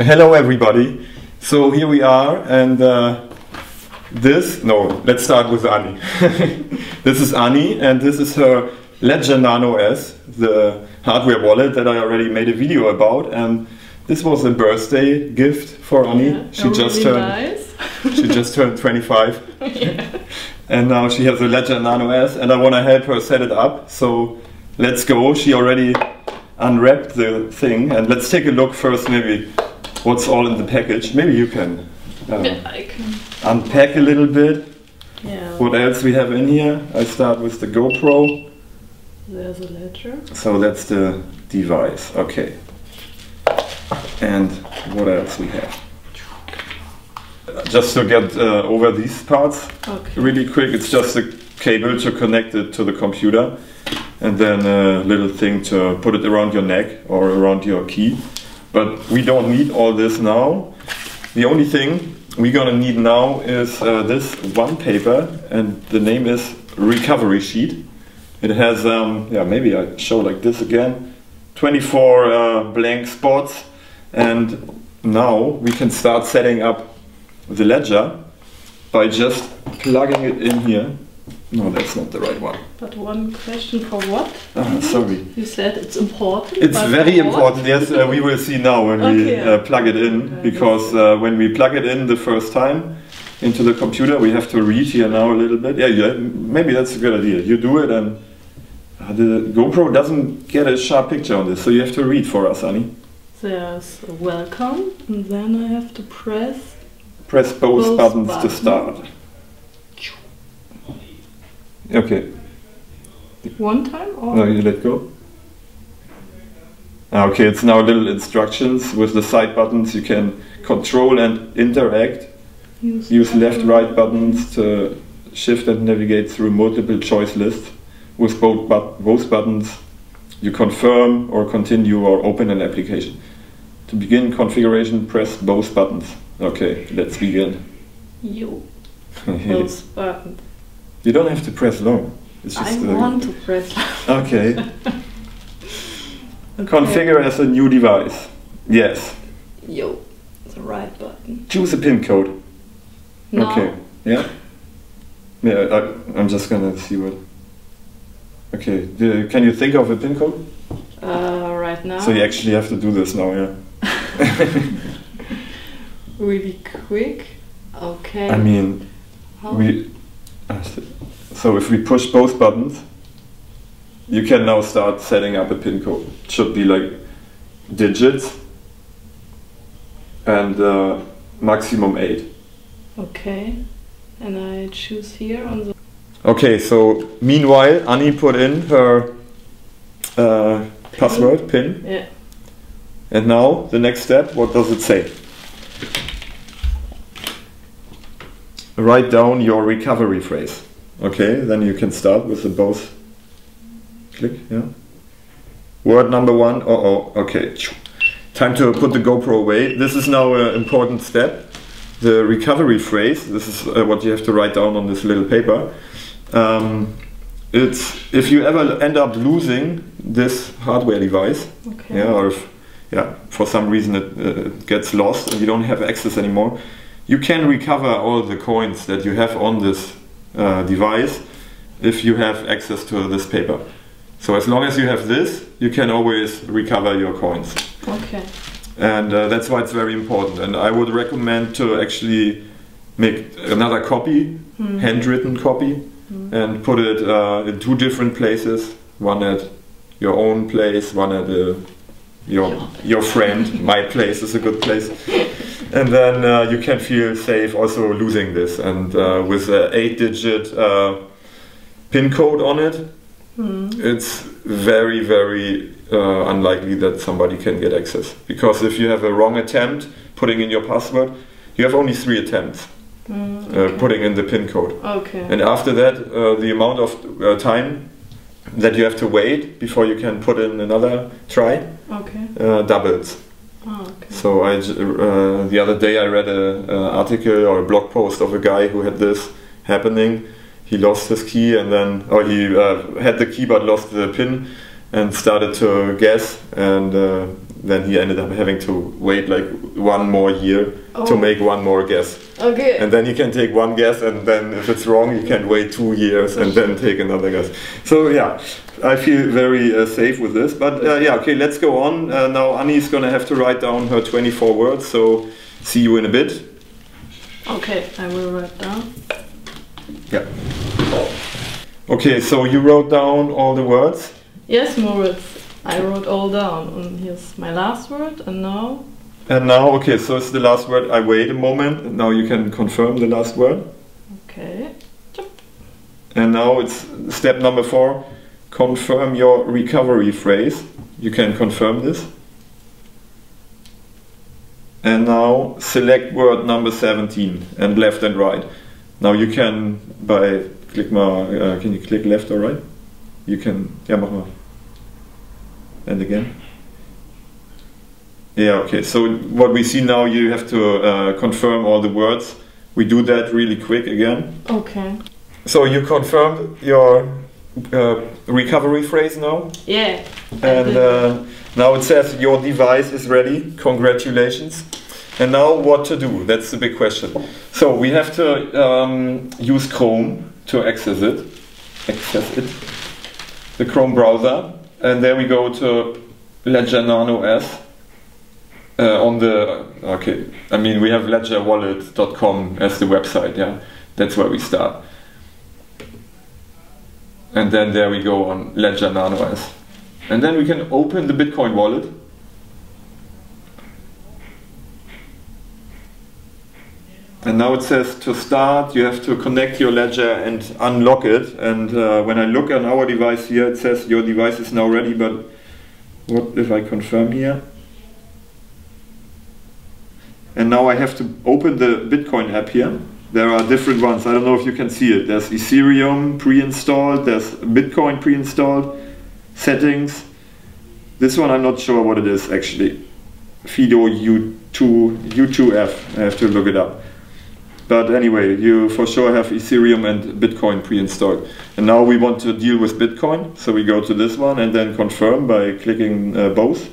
Hello everybody. So here we are, and let's start with Anni. This is Anni, and this is her Ledger Nano S, the hardware wallet that I already made a video about, and this was a birthday gift for Anni. Yeah, she just turned 25. Yeah. And now she has a Ledger Nano S, and I want to help her set it up. So let's go. She already unwrapped the thing, and let's take a look first maybe what's all in the package. Maybe you can, I can unpack a little bit. Yeah. What else we have in here? I start with the GoPro. There's a ledger. So that's the device. Okay. And what else we have? Just to get over these parts really quick, it's just a cable to connect it to the computer, and then a little thing to put it around your neck or around your key. But we don't need all this now. The only thing we're gonna need now is this one paper, and the name is recovery sheet. It has, maybe I show like this again, 24 blank spots, and now we can start setting up the ledger by just plugging it in here. No, that's not the right one. But one question, for what? Sorry. You said it's important. It's very important, yes. We will see now when we plug it in, because when we plug it in the first time into the computer, we have to read here now a little bit. Yeah, maybe that's a good idea. You do it, and the GoPro doesn't get a sharp picture on this, so you have to read for us, Anni. There's a welcome, and then I have to press both buttons to start. Okay. One time or? No, you let go. Okay, it's now little instructions with the side buttons. You can control and interact. Use left, right buttons to shift and navigate through multiple choice lists. With both buttons, you confirm or continue or open an application. To begin configuration, press both buttons. Okay, let's begin. Both buttons. You don't have to press long. It's just I want to press long. Okay. Configure as a new device. Yes. The right button. Choose a pin code. No. Okay. Yeah. Yeah. I'm just gonna see what. Okay. Can you think of a pin code? Right now. So you actually have to do this now, yeah. Really quick. Okay. I mean, so if we push both buttons, you can now start setting up a pin code. It should be like digits and maximum 8. Okay, and I choose here on the... Okay, so meanwhile Anni put in her password, PIN. Yeah. And now the next step, what does it say? Write down your recovery phrase. Okay, then you can start with the both. Click, yeah. Word number 1, okay. Time to put the GoPro away. This is now an important step. The recovery phrase, this is what you have to write down on this little paper. It's if you ever end up losing this hardware device, or if for some reason it gets lost and you don't have access anymore, you can recover all the coins that you have on this device if you have access to this paper. So as long as you have this, you can always recover your coins. Okay. And that's why it's very important. And I would recommend to actually make another copy, handwritten copy, and put it in 2 different places. One at your own place, one at your friend. My place is a good place. And then you can feel safe also losing this. And with an 8-digit PIN code on it, it's very, very unlikely that somebody can get access. Because if you have a wrong attempt putting in your password, you have only 3 attempts putting in the PIN code. Okay. And after that, the amount of time that you have to wait before you can put in another try doubles. So the other day I read an article or a blog post of a guy who had this happening. He lost his key, and then he had the key but lost the PIN, and started to guess, and then he ended up having to wait like 1 more year to make 1 more guess. Okay. And then you can take 1 guess, and then if it's wrong, you can wait 2 years and then take another guess. So yeah, I feel very safe with this. But yeah, okay, let's go on. Now Anni is gonna have to write down her 24 words. So see you in a bit. Okay, I will write down. Yeah. Okay, so you wrote down all the words? Yes, Moritz. I wrote all down. And here's my last word, and now? And now, okay, so it's the last word. I wait a moment, and now you can confirm the last word. Okay. And now it's step number 4. Confirm your recovery phrase. You can confirm this. And now select word number 17 and left and right. Now you can click mal, can you click left or right? You can, ja, mach mal. And again. Yeah, okay, so what we see now, you have to confirm all the words. We do that really quick again. Okay. So you confirmed your recovery phrase now? Yeah. And now it says your device is ready. Congratulations. And now what to do? That's the big question. So we have to use Chrome to access it. The Chrome browser. And there we go to Ledger Nano S. On the, okay, I mean we have ledgerwallet.com as the website, yeah. That's where we start. And then there we go on Ledger Nano S. And then we can open the Bitcoin wallet. And now it says to start you have to connect your ledger and unlock it. And when I look on our device here, it says your device is now ready, but what if I confirm here? And now I have to open the Bitcoin app here. There are different ones, I don't know if you can see it. There's Ethereum pre-installed, there's Bitcoin pre-installed, settings. This one I'm not sure what it is actually. Fido U2F, I have to look it up. But anyway, you for sure have Ethereum and Bitcoin pre-installed. And now we want to deal with Bitcoin, so we go to this one and then confirm by clicking both.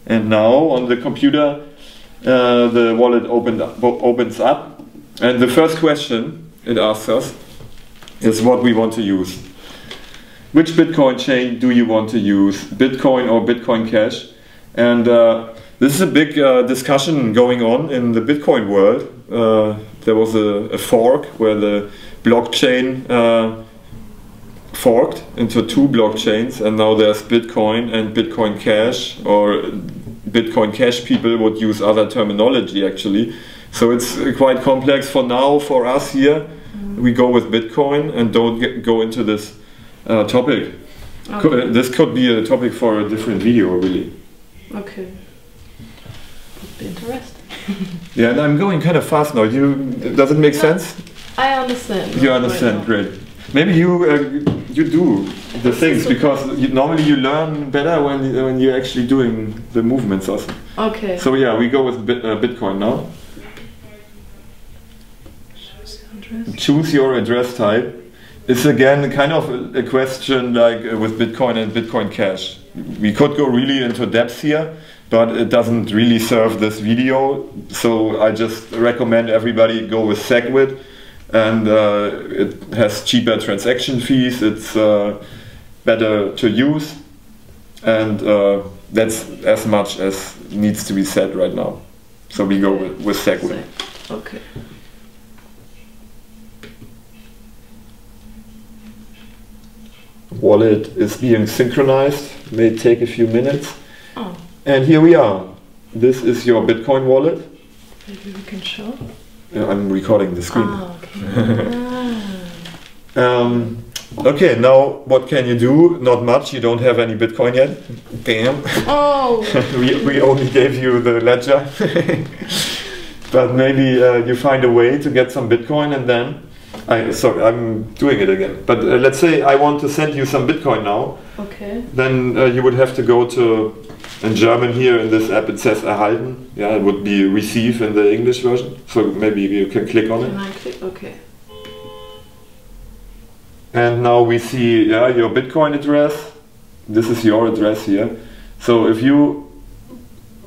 And now on the computer, the wallet opens up. And the first question it asks us is what we want to use. Which Bitcoin chain do you want to use? Bitcoin or Bitcoin Cash? And this is a big discussion going on in the Bitcoin world. There was a fork where the blockchain forked into 2 blockchains, and now there's Bitcoin and Bitcoin Cash, or Bitcoin Cash people would use other terminology actually. So it's quite complex for now. For us here, we go with Bitcoin and don't go into this topic. Okay. This could be a topic for a different video really. Okay. Could be interesting. Yeah, and I'm going kind of fast now. Does it make sense? I understand. You understand, great. Maybe you do the things because normally you learn better when you're actually doing the movements also. Okay. So yeah, we go with Bitcoin now. Choose your address type. It's again kind of a question like with Bitcoin and Bitcoin Cash. We could go really into depth here, but it doesn't really serve this video. So I just recommend everybody go with SegWit. And it has cheaper transaction fees, it's better to use, and that's as much as needs to be said right now. So we go with SegWit. Okay. Wallet is being synchronized, may take a few minutes. Oh. And here we are. This is your Bitcoin wallet. Maybe we can show. I'm recording the screen. Ah, okay. Okay, now what can you do? Not much, you don't have any Bitcoin yet. Damn. Oh! we only gave you the ledger. But maybe you find a way to get some Bitcoin and then... sorry, I'm doing it again. But let's say I want to send you some Bitcoin now. Okay. Then you would have to go to... In German here in this app it says erhalten. Yeah, it would be receive in the English version. So maybe you can click on it. Can I click? Okay. And now we see your Bitcoin address. This is your address here. So if you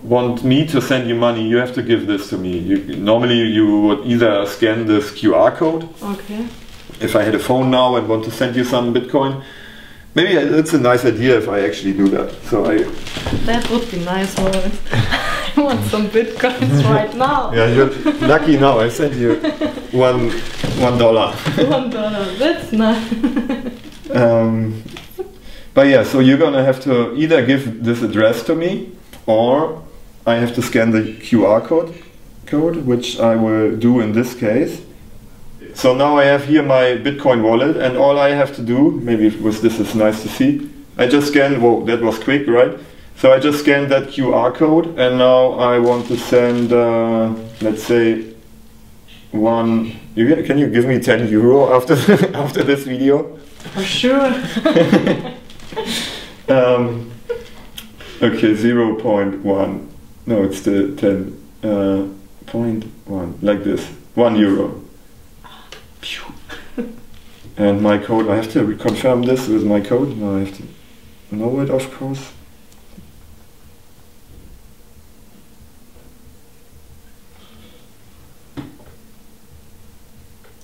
want me to send you money, you have to give this to me. Normally you would either scan this QR code. Okay. If I had a phone now and want to send you some Bitcoin, maybe it's a nice idea if I actually do that. So that would be nice, Moritz. I want some Bitcoins right now. Yeah, you're lucky now. I sent you $1. $1. That's nice. But yeah, so you're gonna have to either give this address to me, or I have to scan the QR code, which I will do in this case. So now I have here my Bitcoin wallet, and all I have to do, maybe with this is nice to see, I just scan, whoa, that was quick, right? So I just scanned that QR code, and now I want to send, let's say, can you give me 10 euro after after this video? For sure. Okay, 0.1. No, it's the 10.1, like this. €1. And my code, I have to confirm this with my code. No, I have to know it, of course.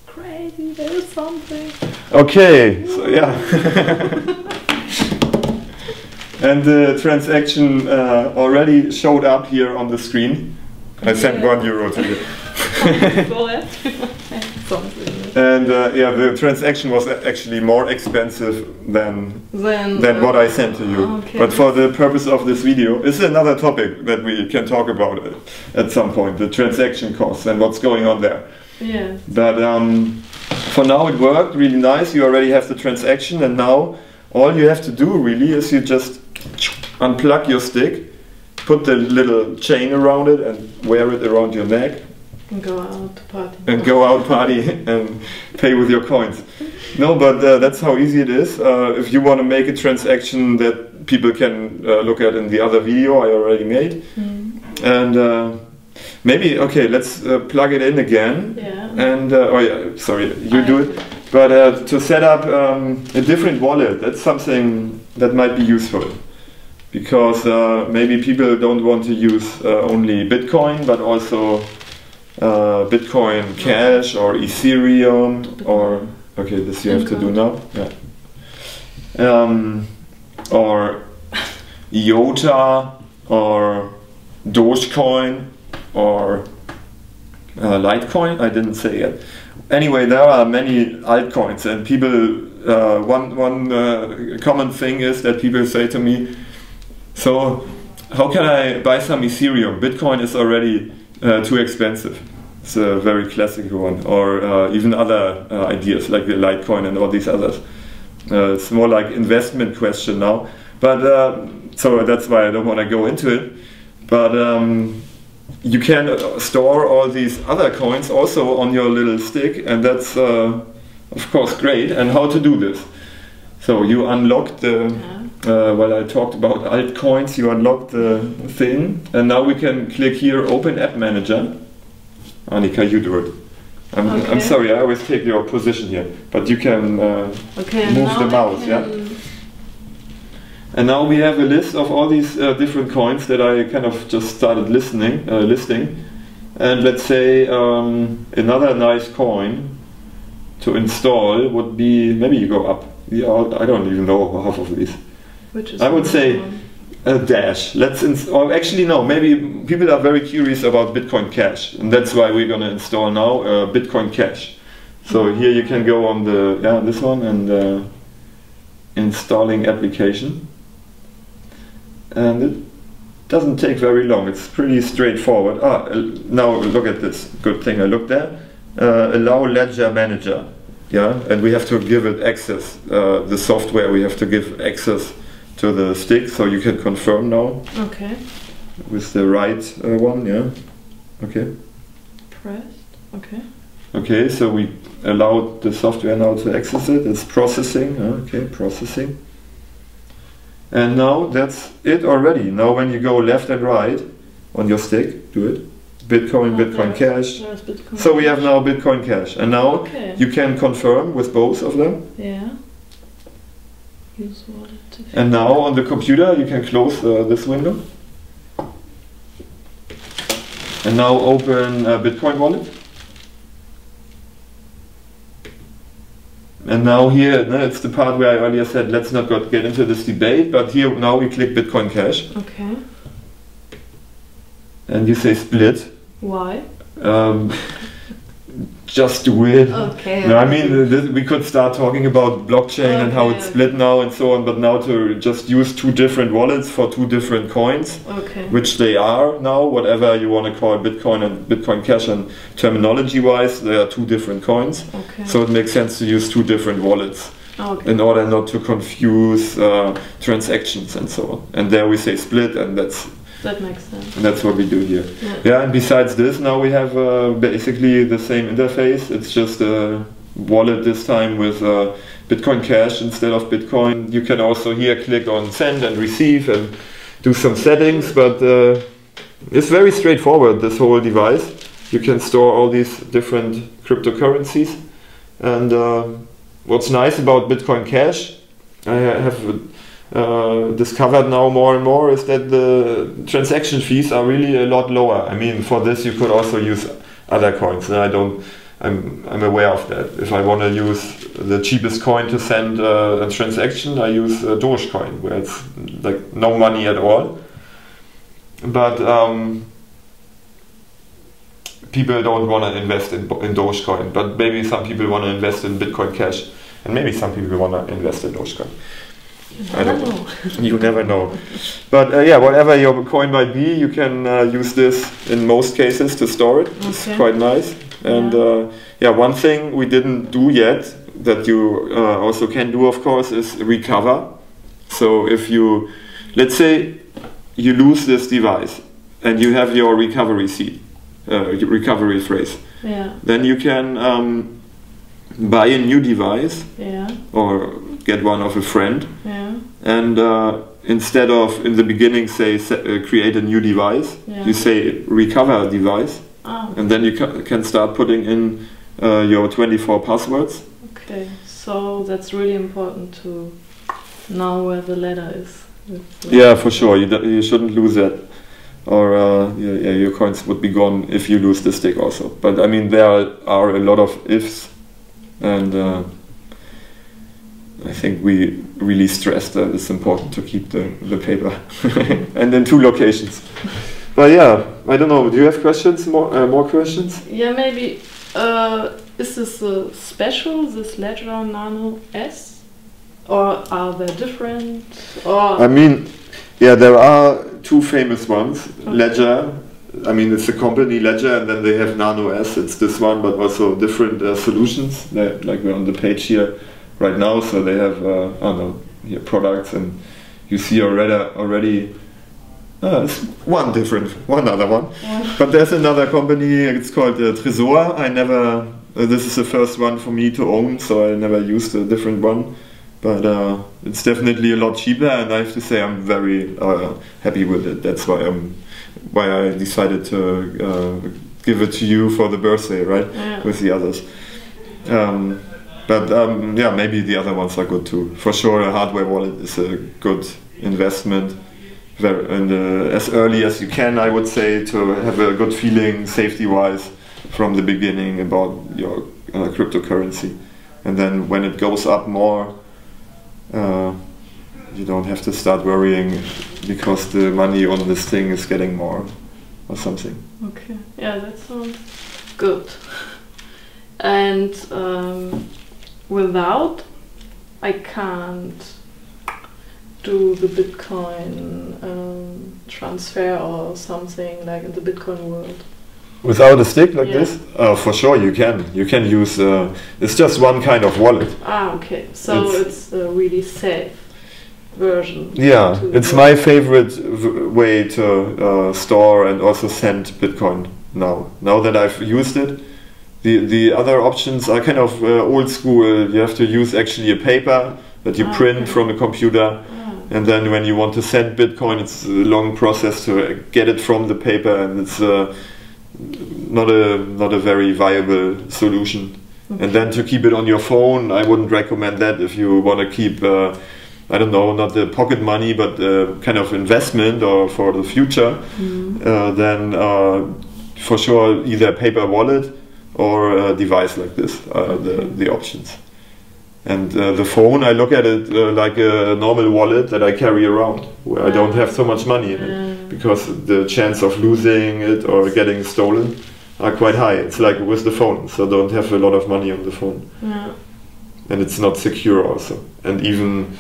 Crazy, there is something. Okay, so yeah. And the transaction already showed up here on the screen. I sent €1 to you. And yeah, the transaction was actually more expensive than what I sent to you. Okay. But for the purpose of this video, this is another topic that we can talk about at some point, the transaction costs and what's going on there. Yes. But for now it worked really nice. You already have the transaction, and now all you have to do really is you just unplug your stick, put the little chain around it and wear it around your neck. And go out to party. And go out party and pay with your coins. No, but that's how easy it is. If you want to make a transaction that people can look at in the other video I already made. And maybe, okay, let's plug it in again. Yeah. And, oh yeah, sorry, you do it. But to set up a different wallet, that's something that might be useful. Because maybe people don't want to use only Bitcoin, but also Bitcoin Cash or Ethereum or, okay, this you have to do now. Yeah. Or IOTA or Dogecoin or Litecoin, I didn't say it. Anyway, there are many altcoins, and people, one common thing is that people say to me, so how can I buy some Ethereum? Bitcoin is already too expensive. It's a very classical one. Or even other ideas like the Litecoin and all these others. It's more like investment question now. But so that's why I don't want to go into it. But you can store all these other coins also on your little stick, and that's of course great. And how to do this? So you unlock the, well, I talked about altcoins, you unlock the thing, and now we can click here, Open App Manager. Annika, you do it. I'm sorry, I always take your position here, but you can move the mouse, yeah? And now we have a list of all these different coins that I kind of just started listing. And let's say another nice coin to install would be, maybe you go up. Yeah, I don't even know half of these. Which is I would say Dash. Let's or actually no, maybe people are very curious about Bitcoin Cash, and that's why we're gonna install now Bitcoin Cash. So here you can go on the this one and installing application, and it doesn't take very long. It's pretty straightforward. Now look at this. Good thing I looked there. Allow Ledger Manager. Yeah, and we have to give it access. The software, we have to give access to the stick, so you can confirm now. Okay. With the right one, yeah. Okay. Pressed. Okay. Okay, so we allowed the software now to access it. It's processing. Okay, processing. And now that's it already. Now when you go left and right on your stick, do it. Bitcoin, Bitcoin Cash. Bitcoin so we have now Bitcoin Cash, and now you can confirm with both of them. Yeah. Use wallet. And now on the computer you can close this window. And now open Bitcoin wallet. And now here, it's the part where I earlier said let's not get into this debate, but here now we click Bitcoin Cash. Okay. And you say split. Why? Just do it. Okay. No, I mean, we could start talking about blockchain and how it's split now and so on, but now to just use two different wallets for two different coins, which they are now, whatever you want to call Bitcoin and Bitcoin Cash, and terminology-wise, they are two different coins. Okay. So it makes sense to use two different wallets in order not to confuse transactions and so on. And there we say split, and that makes sense. And that's what we do here. Yeah, and besides this, now we have basically the same interface. It's just a wallet this time with Bitcoin Cash instead of Bitcoin. You can also here click on send and receive and do some settings, but it's very straightforward, this whole device. You can store all these different cryptocurrencies. And what's nice about Bitcoin Cash, I have discovered now more and more, is that the transaction fees are really a lot lower. I mean, for this you could also use other coins, and I'm aware of that. If I want to use the cheapest coin to send a transaction, I use Dogecoin, where it's like no money at all. But people don't want to invest in Dogecoin, but maybe some people want to invest in Bitcoin Cash, and maybe some people want to invest in Dogecoin. I don't know. You never know. But yeah, whatever your coin might be, you can use this in most cases to store it. It's quite nice. And yeah, one thing we didn't do yet that you also can do, of course, is recover. So if you, let's say you lose this device and you have your recovery seed, recovery phrase, then you can buy a new device or get one of a friend, and instead of in the beginning say create a new device, you say recover device, and then you can start putting in your 24 passwords. Okay, so that's really important to know where the letter is. Yeah, for sure. You shouldn't lose that, or your coins would be gone if you lose the stick also. But I mean, there are a lot of ifs, and I think we really stressed that it's important to keep the paper and in two locations. But yeah, I don't know. Do you have questions? More questions? Yeah, maybe. Is this special? This Ledger Nano S, or are they different? Or I mean, yeah, there are two famous ones. Ledger. I mean, it's a company Ledger, and then they have Nano S. It's this one, but also different solutions. Like we're on the page here right now, so they have I don't know, here products, and you see already it's one other one. But there's another company. It's called Tresor. This is the first one for me to own, so I never used a different one. But it's definitely a lot cheaper, and I have to say I'm very happy with it. That's why I decided to give it to you for the birthday, right? Yeah. With the others. But yeah, maybe the other ones are good too. For sure, a hardware wallet is a good investment. And as early as you can, I would say, to have a good feeling safety-wise from the beginning about your cryptocurrency. And then when it goes up more, you don't have to start worrying because the money on this thing is getting more or something. Okay, yeah, that sounds good. And without, I can't do the Bitcoin transfer or something like in the Bitcoin world. Without a stick like this? For sure you can. You can use, it's just one kind of wallet. Ah, okay. So it's a really safe version. Yeah, it's my favorite way to store and also send Bitcoin now. Now that I've used it, the other options are kind of old school. You have to use actually a paper that you print from a computer. And then when you want to send Bitcoin, it's a long process to get it from the paper, and it's not a very viable solution. Okay. And then to keep it on your phone, I wouldn't recommend that if you want to keep I don't know, not the pocket money, but kind of investment or for the future, then for sure either a paper wallet or a device like this are the options. And the phone, I look at it like a normal wallet that I carry around, where I don't have so much money in it, because the chance of losing it or getting stolen are quite high. It's like with the phone, so don't have a lot of money on the phone. And it's not secure also. And even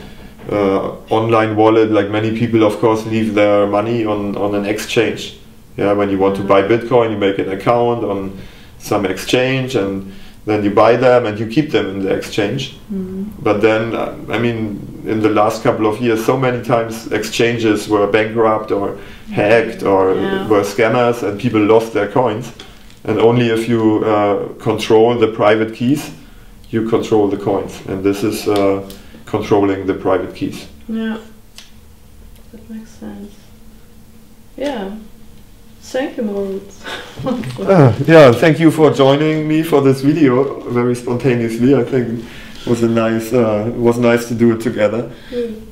online wallet, like many people of course leave their money on an exchange. Yeah, when you want to buy Bitcoin, you make an account on some exchange and then you buy them and you keep them in the exchange. But then, I mean, in the last couple of years, so many times exchanges were bankrupt or hacked or were scammers and people lost their coins. And only if you control the private keys, you control the coins. And this is controlling the private keys. Yeah, that makes sense. Yeah. Thank you, Moritz. Yeah, thank you for joining me for this video very spontaneously. I think it was a nice, was nice to do it together.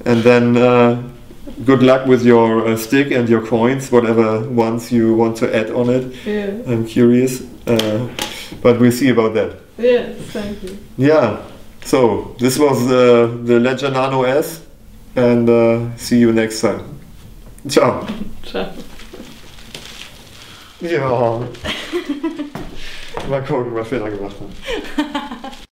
And then good luck with your stick and your coins, whatever ones you want to add on it. I'm curious, but we'll see about that. Yes, thank you. Yeah, so this was the Ledger Nano S, and see you next time. Ciao. Ciao. Ja. Mal gucken, was wir da gemacht haben.